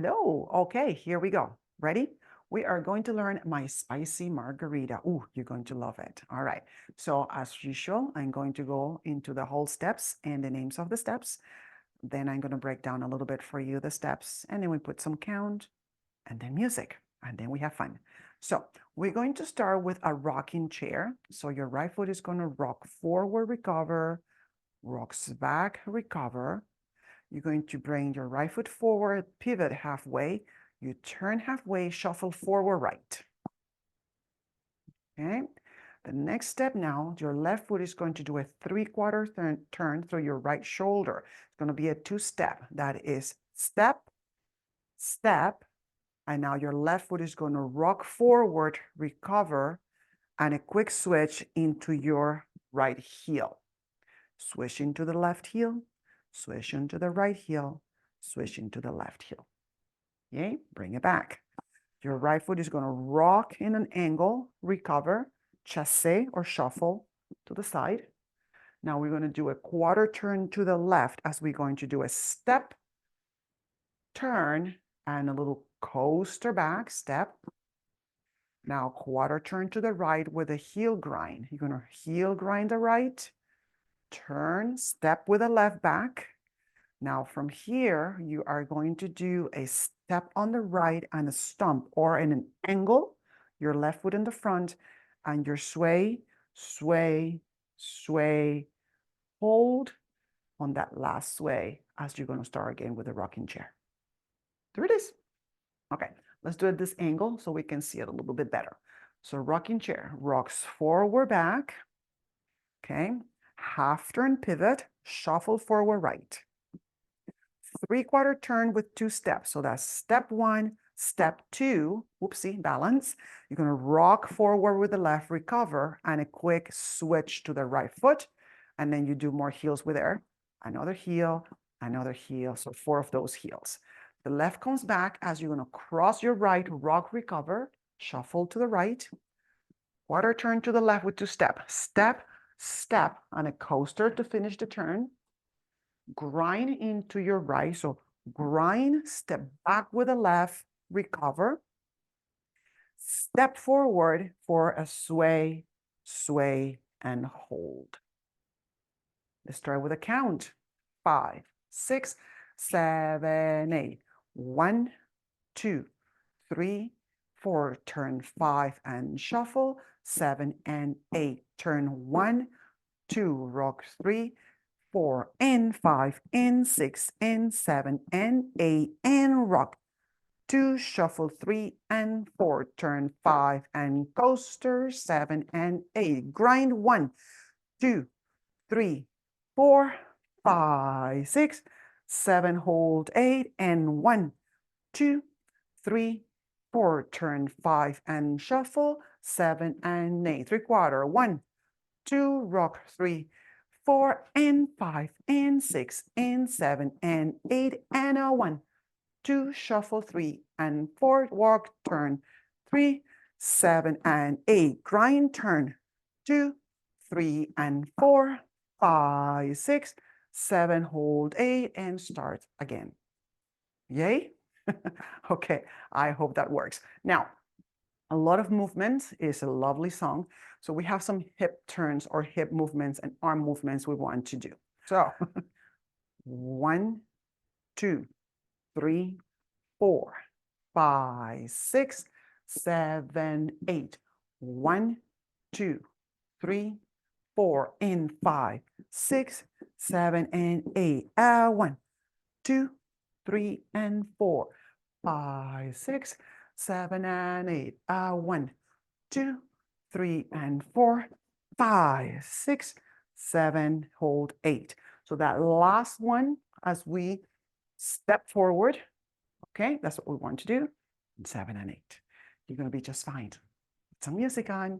Hello. Okay, here we go. Ready? We are going to learn my spicy margarita. Ooh, you're going to love it. All right. So as usual, I'm going to go into the whole steps and the names of the steps. Then I'm going to break down a little bit for you the steps, and then we put some count and then music, and then we have fun. So we're going to start with a rocking chair. So your right foot is going to rock forward, recover, rocks back, recover. You're going to bring your right foot forward, pivot halfway. You turn halfway, shuffle forward right. Okay. The next step now, your left foot is going to do a 3/4 turn through your right shoulder. It's going to be a two-step. That is step, step, and now your left foot is going to rock forward, recover, and a quick switch into your right heel. Switch into the left heel, switch into the right heel, switch into the left heel. Okay, bring it back. Your right foot is going to rock in an angle, recover, chassé or shuffle to the side. Now we're going to do a quarter turn to the left as we're going to do a step, turn, and a little coaster back, step. Now quarter turn to the right with a heel grind. You're going to heel grind the right, turn, step with the left back. Now from here, you are going to do a step on the right and a stomp, or in an angle, your left foot in the front, and your sway, sway, sway, hold on that last sway as you're going to start again with the rocking chair. There it is. Okay, let's do it this angle so we can see it a little bit better. So rocking chair rocks forward, back. Okay, half turn pivot, shuffle forward right. 3/4 turn with two steps. So that's step one, step two, whoopsie, balance. You're going to rock forward with the left, recover, and a quick switch to the right foot. And then you do more heels with there. Another heel, another heel. So 4 of those heels. The left comes back as you're going to cross your right, rock, recover, shuffle to the right. Quarter turn to the left with two steps. Step, step, and a coaster to finish the turn. Grind into your right. So grind, step back with the left, recover. Step forward for a sway, sway, and hold. Let's start with a count. 5, 6, 7, 8. 1, 2, 3, 4. Turn 5 and shuffle. 7 and 8. Turn 1, 2. Rock 3, 4 and 5 and 6 and 7 and 8 and rock. 2, shuffle 3 and 4, turn 5 and coaster 7 and 8. Grind 1, 2, 3, 4, 5, 6, 7, hold 8 and 1, 2, 3, 4, turn 5 and shuffle 7 and 8. 3/4, 1, 2, rock 3, 4 and 5 and 6 and 7 and 8 and a 1, 2, shuffle 3 and 4, walk, turn 3, 7 and 8, grind, turn 2, 3 and 4, 5, 6, 7, hold 8 and start again. Yay? Okay, I hope that works. Now, a lot of movements is a lovely song. So we have some hip turns or hip movements and arm movements we want to do. So 1, 2, 3, 4, 5, 6, 7, 8. 1, 2, 3, 4, and 5, 6, 7, and 8. 1, 2, 3, and 4, 5, 6, 7, and 8. 1, 2, 3, and 4, 5, 6, 7, hold 8. So that last one, as we step forward, okay, that's what we want to do. 7 and 8. You're going to be just fine. Put some music on.